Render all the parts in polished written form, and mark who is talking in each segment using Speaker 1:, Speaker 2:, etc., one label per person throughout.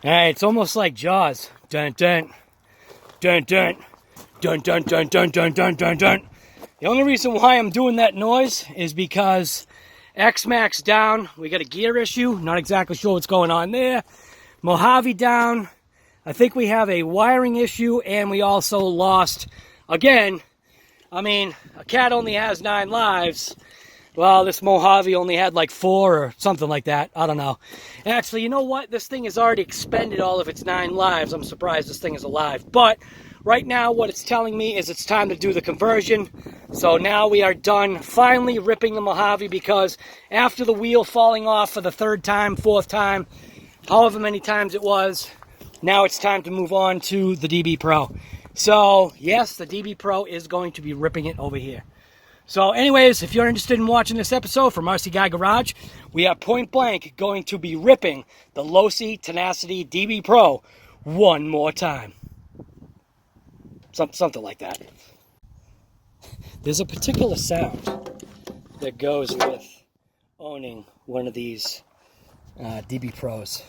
Speaker 1: Alright, it's almost like Jaws. Dun dun. Dun dun. Dun dun dun dun dun dun dun dun. The only reason why I'm doing that noise is because XMAXX down. We got a gear issue. Not exactly sure what's going on there. MOJAVE down. I think we have a wiring issue, and we also lost, again, I mean, a cat only has 9 lives. Well, this MOJAVE only had like 4 or something like that. I don't know. Actually, you know what? This thing has already expended all of its 9 lives. I'm surprised this thing is alive. But right now, what it's telling me is it's time to do the conversion. So now we are done finally ripping the MOJAVE, because after the wheel falling off for the 3rd time, 4th time, however many times it was, now it's time to move on to the DB Pro. So yes, the DB Pro is going to be ripping it over here. So anyways, if you're interested in watching this episode from RC Guy Garage, we are point blank going to be ripping the Losi Tenacity DB Pro one more time. Something like that. There's a particular sound that goes with owning one of these DB Pros,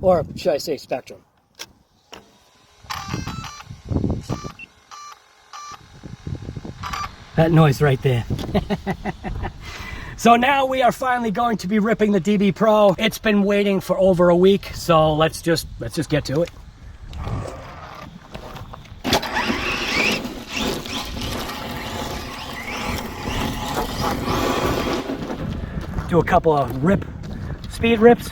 Speaker 1: or should I say Spectrum. That noise right there. So now we are finally going to be ripping the DB Pro. It's been waiting for over a week, so let's just get to it. Do a couple of speed rips.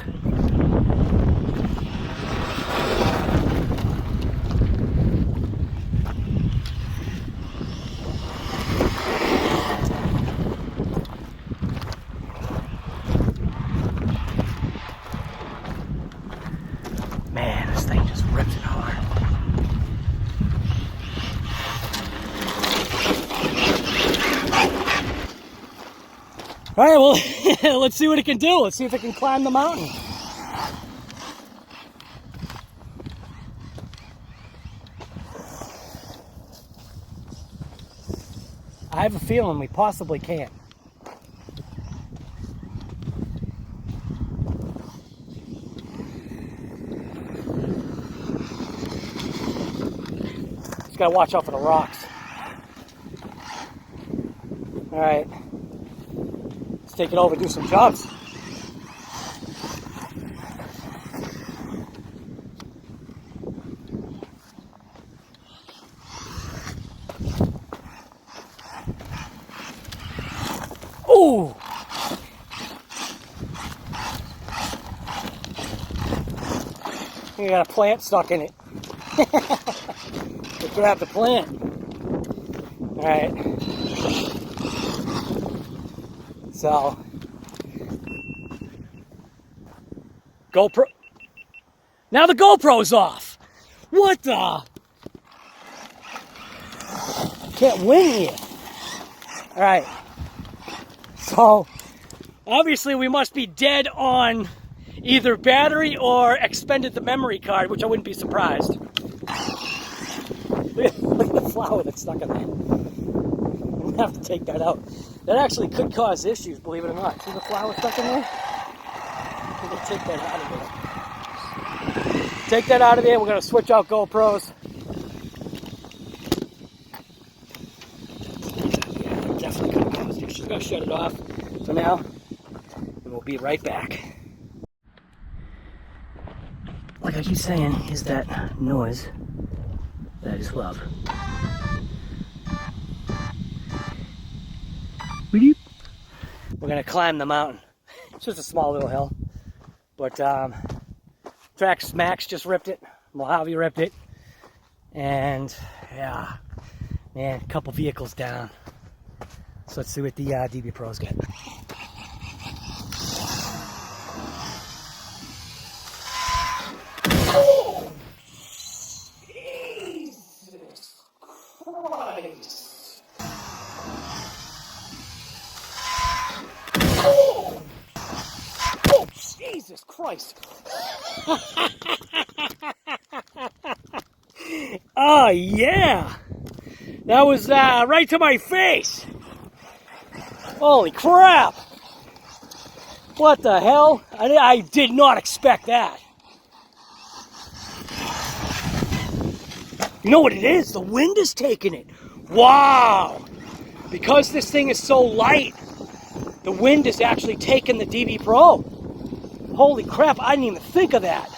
Speaker 1: Man, this thing just rips it hard. All right, well, let's see what it can do. Let's see if it can climb the mountain. I have a feeling we possibly can. Just gotta watch out for the rocks. All right. Take it over, do some jobs. Ooh! You got a plant stuck in it. You grab the plant. All right. So, GoPro. Now the GoPro's off. What the? Can't win here. All right. So, obviously we must be dead on either battery or expended the memory card, which I wouldn't be surprised. Look at the flower that's stuck in there. I'm gonna have to take that out. That actually could cause issues, believe it or not. See the flower stuck in there? We're gonna take that out of there. Take that out of there. We're gonna switch out GoPros. Yeah, definitely could cause issues. Gonna shut it off for now, and we'll be right back. Like I keep saying, is that noise that I just love. We're gonna climb the mountain. It's just a small little hill, but XMAXX just ripped it. MOJAVE ripped it, and yeah, man, a couple vehicles down. So let's see what the DB Pros get. Oh, Jesus Christ! Jesus Christ. Oh, yeah. That was right to my face. Holy crap. What the hell? I did not expect that. You know what it is? The wind is taking it. Wow! Because this thing is so light, the wind is actually taking the DB Pro. Holy crap, I didn't even think of that.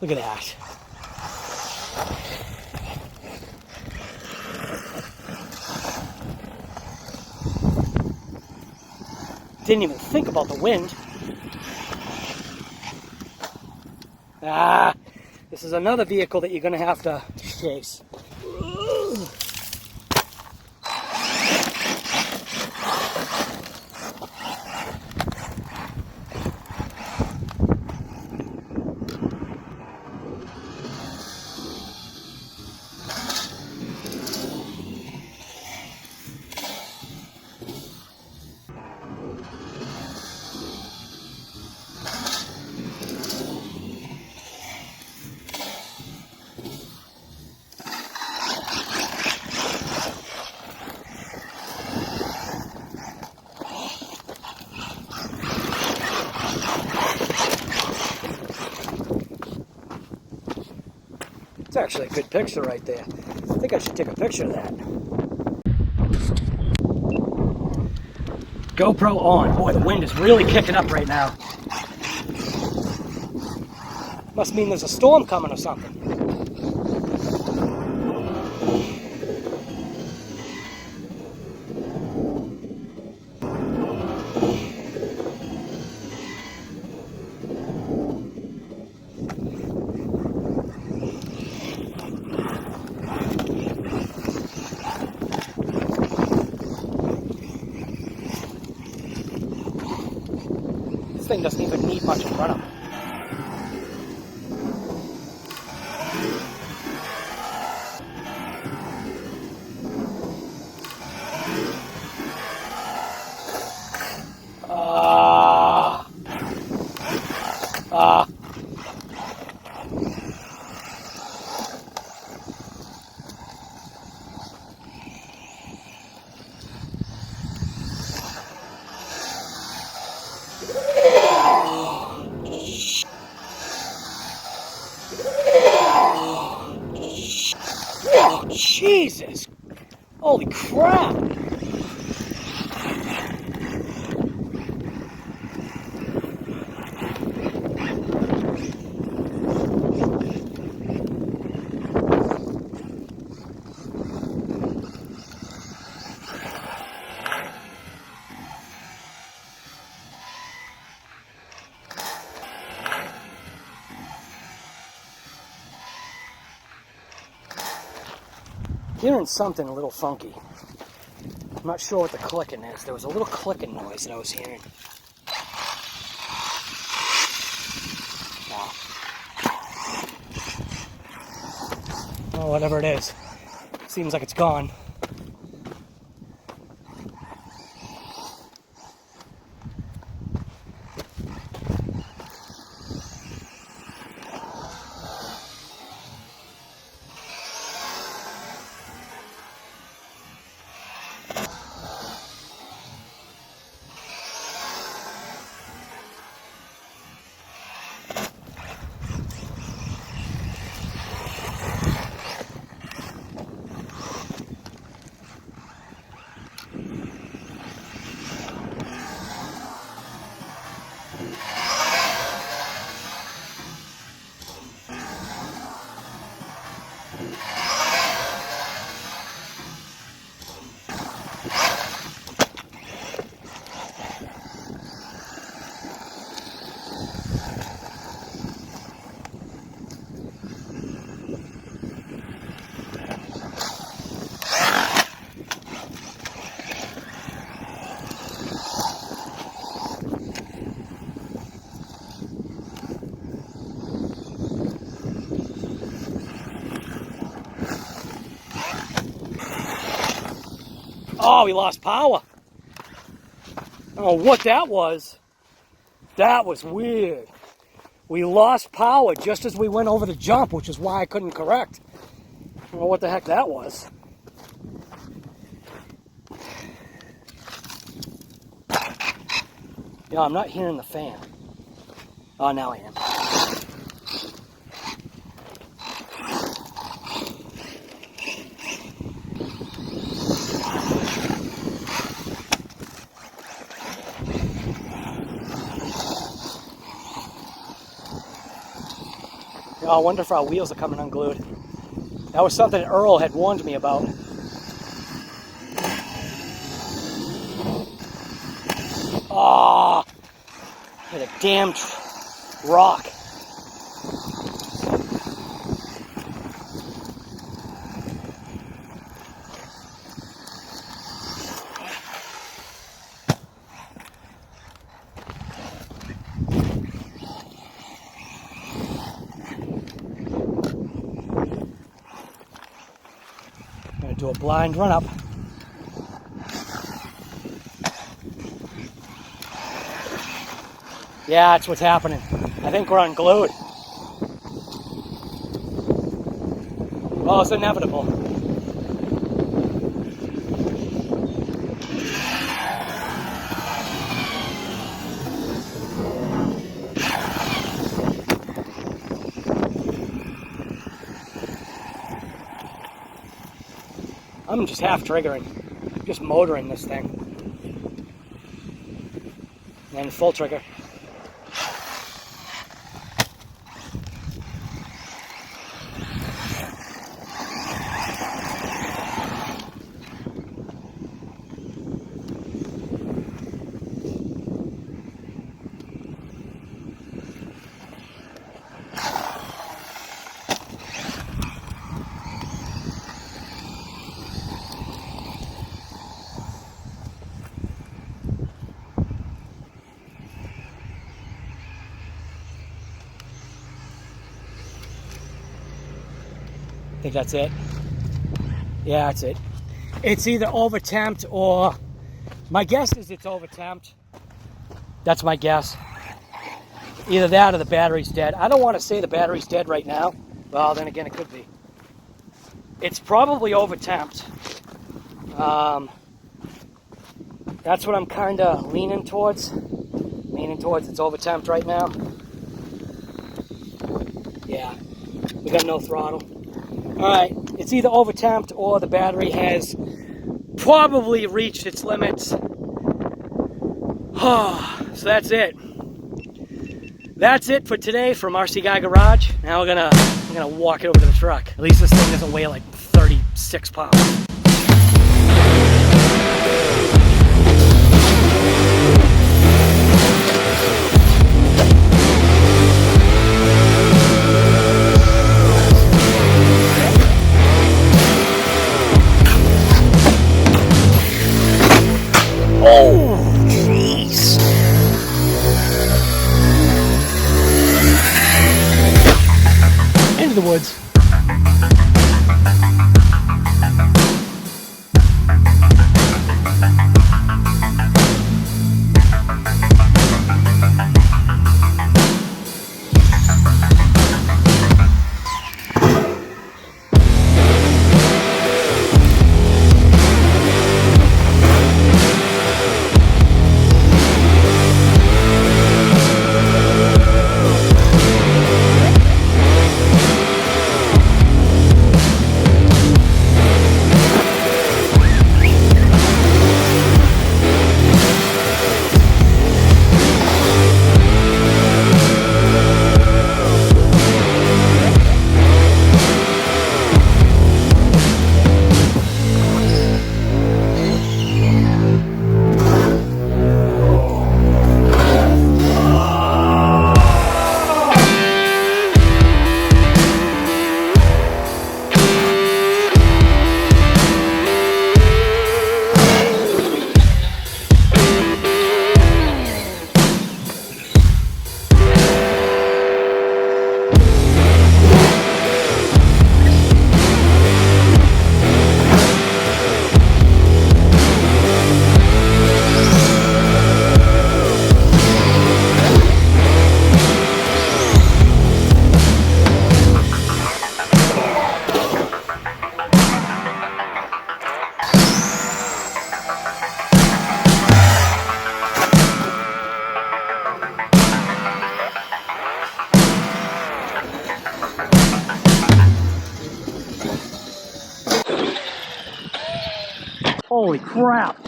Speaker 1: Look at that. Didn't even think about the wind. Ah, this is another vehicle that you're going to have to chase. It's actually a good picture right there. I think I should take a picture of that. GoPro on. Boy, the wind is really kicking up right now. Must mean there's a storm coming or something. This thing doesn't even need much in front of it. Oh, Jesus! Holy crap! Hearing something a little funky. I'm not sure what the clicking is. There was a little clicking noise that I was hearing. Oh, whatever it is. Seems like it's gone. Oh, we lost power. I don't know what that was. That was weird. We lost power just as we went over the jump, which is why I couldn't correct. I don't know what the heck that was. Yeah, I'm not hearing the fan. Oh, now I am. I wonder if our wheels are coming unglued. That was something Earl had warned me about. Oh, hit a damn rock. Do a blind run up. Yeah, that's what's happening. I think we're unglued. Well, it's inevitable. I'm just half triggering, just motoring this thing. And full trigger. I think that's it. Yeah, that's it. It's either over-temped or... My guess is it's over-temped. That's my guess. Either that or the battery's dead. I don't want to say the battery's dead right now. Well, then again, it could be. It's probably over-temped. That's what I'm kind of leaning towards. It's over-temped right now. Yeah, we got no throttle. Alright, it's either over-temped or the battery has probably reached its limits. So that's it. That's it for today from RC Guy Garage. Now we're gonna walk it over to the truck. At least this thing doesn't weigh like 36 pounds. Oh, jeez. Into the woods. Holy crap.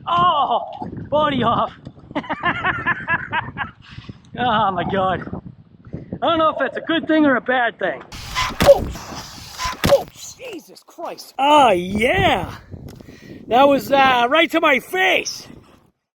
Speaker 1: Oh, body off. Oh my God. I don't know if that's a good thing or a bad thing. Oh, oh Jesus Christ. Oh yeah. That was right to my face.